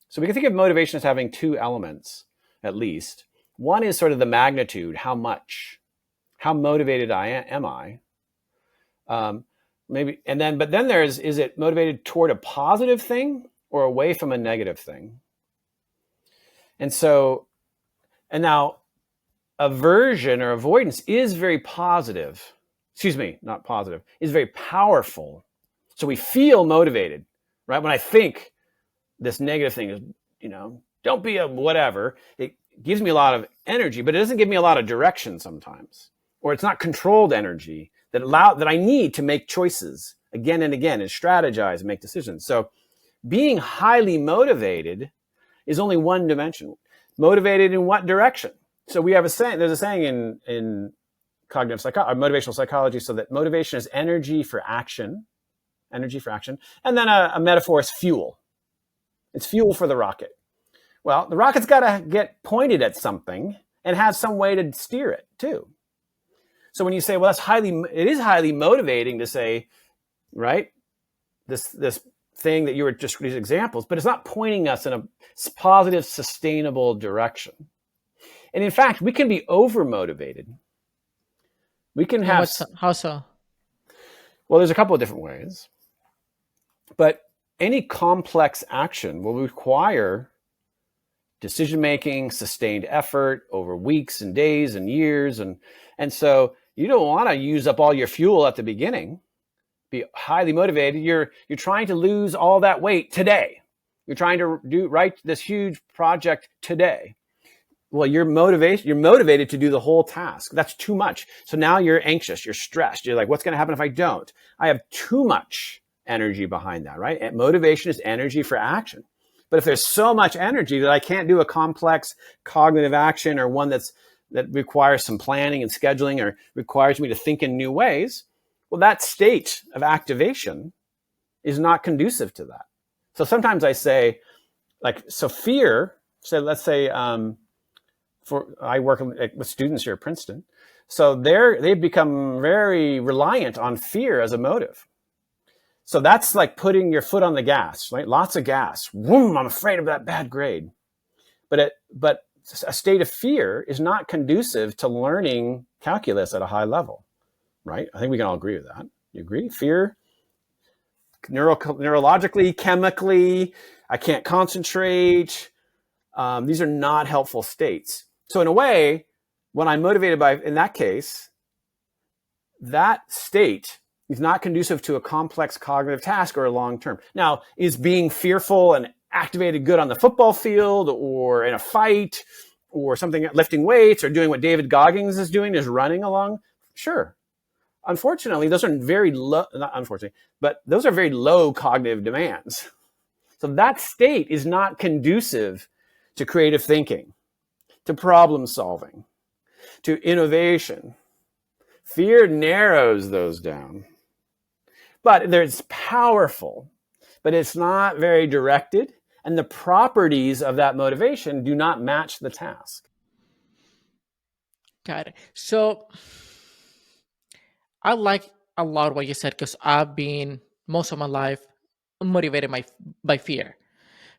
So we can think of motivation as having two elements, at least. One is sort of the magnitude, how much, how motivated am I? Maybe, but then is it motivated toward a positive thing or away from a negative thing? And now aversion or avoidance is very positive. Excuse me, not positive, is very powerful. So we feel motivated, right? When I think this negative thing is, don't be a whatever, it gives me a lot of energy, but it doesn't give me a lot of direction sometimes. Or it's not controlled energy that I need to make choices again and again and strategize and make decisions. So being highly motivated is only one dimension. Motivated in what direction? So we have there's a saying in cognitive psychology, motivational psychology, so that motivation is energy for action. And then a metaphor is fuel. It's fuel for the rocket. Well, the rocket's got to get pointed at something and have some way to steer it too. So when you say, well, it is highly motivating to say, right, this thing that you were just these examples, but it's not pointing us in a positive, sustainable direction. And in fact, we can be over-motivated. We can have... How so? Well, there's a couple of different ways. But any complex action will require decision-making, sustained effort over weeks and days and years. And so you don't want to use up all your fuel at the beginning. Be highly motivated. You're trying to lose all that weight today. You're trying to write this huge project today. Well, you're motivated to do the whole task. That's too much. So now you're anxious, you're stressed. You're like, what's going to happen if I don't? I have too much energy behind that, right? And motivation is energy for action. But if there's so much energy that I can't do a complex cognitive action or one that requires some planning and scheduling or requires me to think in new ways, well, that state of activation is not conducive to that. So sometimes I say, fear, so let's say, I work with students here at Princeton. So they've become very reliant on fear as a motive. So that's like putting your foot on the gas, right? Lots of gas. Vroom, I'm afraid of that bad grade. But a state of fear is not conducive to learning calculus at a high level, right? I think we can all agree with that. You agree? Fear, neurologically, chemically, I can't concentrate. These are not helpful states. So in a way, when I'm motivated in that case, that state is not conducive to a complex cognitive task or a long term. Now, is being fearful and activated good on the football field or in a fight or something, lifting weights or doing what David Goggins is doing, is running along? Sure. Unfortunately, those are very low, not unfortunately, but those are very low cognitive demands. So that state is not conducive to creative thinking, to problem solving, to innovation. Fear narrows those down. But it's powerful, but it's not very directed. And the properties of that motivation do not match the task. Got it. So I like a lot what you said, because I've been most of my life motivated by fear.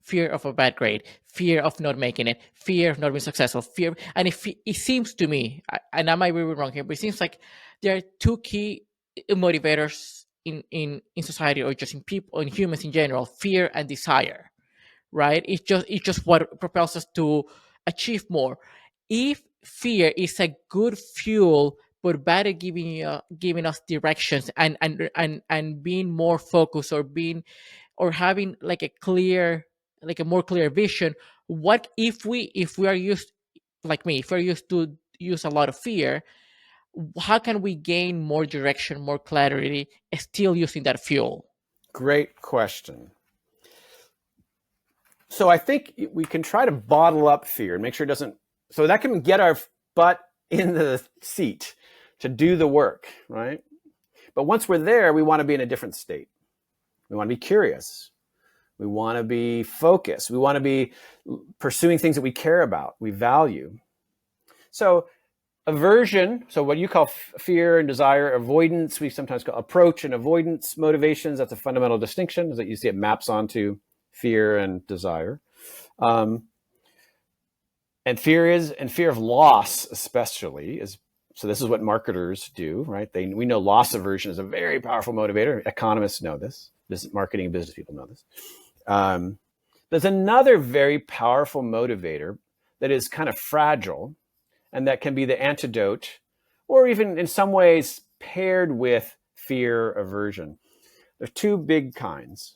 Fear of a bad grade, fear of not making it, fear of not being successful, fear. And it seems to me, and I might be wrong here, but it seems like there are two key motivators in society, or just in people, in humans in general: fear and desire, right? It's just what propels us to achieve more. If fear is a good fuel, but bad at giving us directions and being more focused, or having like a more clear vision. What if we are used, like me, if we're used to use a lot of fear, how can we gain more direction, more clarity, still using that fuel? Great question. So I think we can try to bottle up fear and make sure it doesn't, so that can get our butt in the seat to do the work, right? But once we're there, we want to be in a different state. We want to be curious. We want to be focused. We want to be pursuing things that we care about, we value. So aversion, so what you call fear and desire, avoidance, we sometimes call approach and avoidance motivations. That's a fundamental distinction, is that you see it maps onto fear and desire. And fear of loss, especially, is so. This is what marketers do, right? We know loss aversion is a very powerful motivator. Economists know this. Marketing and business people know this. There's another very powerful motivator that is kind of fragile, and that can be the antidote, or even in some ways paired with fear aversion. There's two big kinds.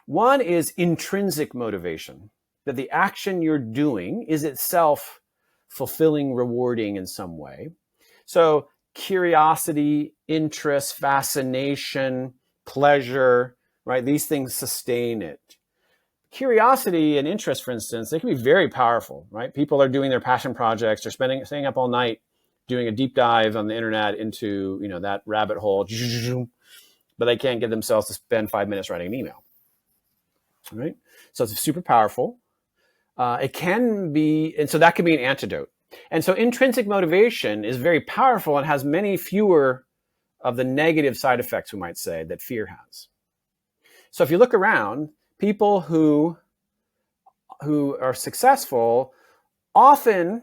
One is intrinsic motivation, that the action you're doing is itself fulfilling, rewarding in some way. So curiosity, interest, fascination, pleasure, right? These things sustain it. Curiosity and interest, for instance, they can be very powerful, right? People are doing their passion projects, they're staying up all night doing a deep dive on the internet into, that rabbit hole, but they can't get themselves to spend 5 minutes writing an email, right? So it's super powerful. It can be, and so that can be an antidote. And so intrinsic motivation is very powerful and has many fewer of the negative side effects, we might say, that fear has. So if you look around, people who are successful often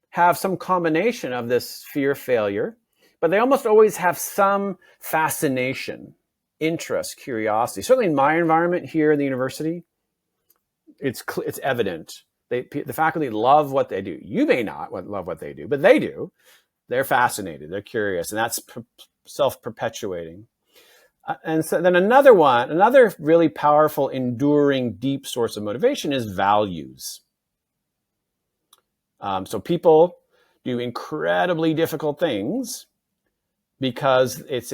have some combination of this fear failure, but they almost always have some fascination, interest, curiosity. Certainly in my environment here in the university, it's evident. The faculty love what they do. You may not love what they do, but they do. They're fascinated. They're curious, and that's self-perpetuating. And so then another really powerful, enduring, deep source of motivation is values. So people do incredibly difficult things because it's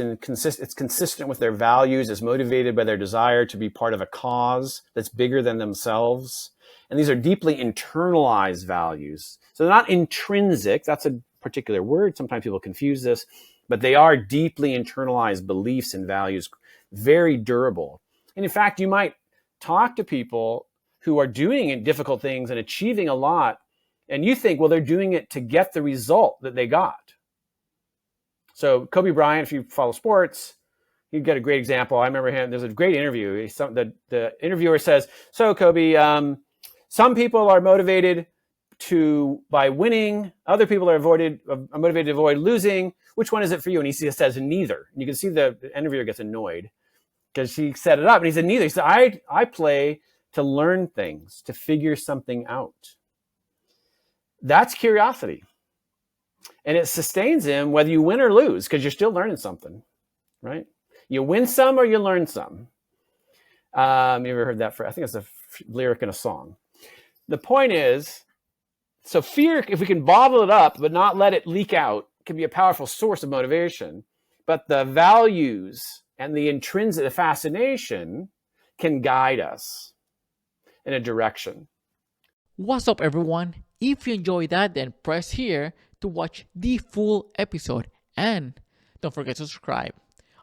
consistent with their values, it's motivated by their desire to be part of a cause that's bigger than themselves. And these are deeply internalized values. So they're not intrinsic. That's a particular word. Sometimes people confuse this, but they are deeply internalized beliefs and values, very durable. And in fact, you might talk to people who are doing difficult things and achieving a lot, and you think, well, they're doing it to get the result that they got. So Kobe Bryant, if you follow sports, you get a great example. I remember him. There's a great interview. The interviewer says, "So Kobe, some people are motivated by winning. Other people are motivated to avoid losing. Which one is it for you?" And he says, "Neither." And you can see the interviewer gets annoyed because he set it up. And he said, "Neither." He said, I play to learn things, to figure something out. That's curiosity. And it sustains him whether you win or lose, because you're still learning something, right? You win some or you learn some. You ever heard that phrase? I think it's a lyric in a song. The point is, so fear, if we can bottle it up but not let it leak out, can be a powerful source of motivation. But the values and the intrinsic fascination can guide us in a direction. What's up, everyone? If you enjoyed that, then press here to watch the full episode. And don't forget to subscribe.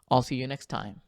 I'll see you next time.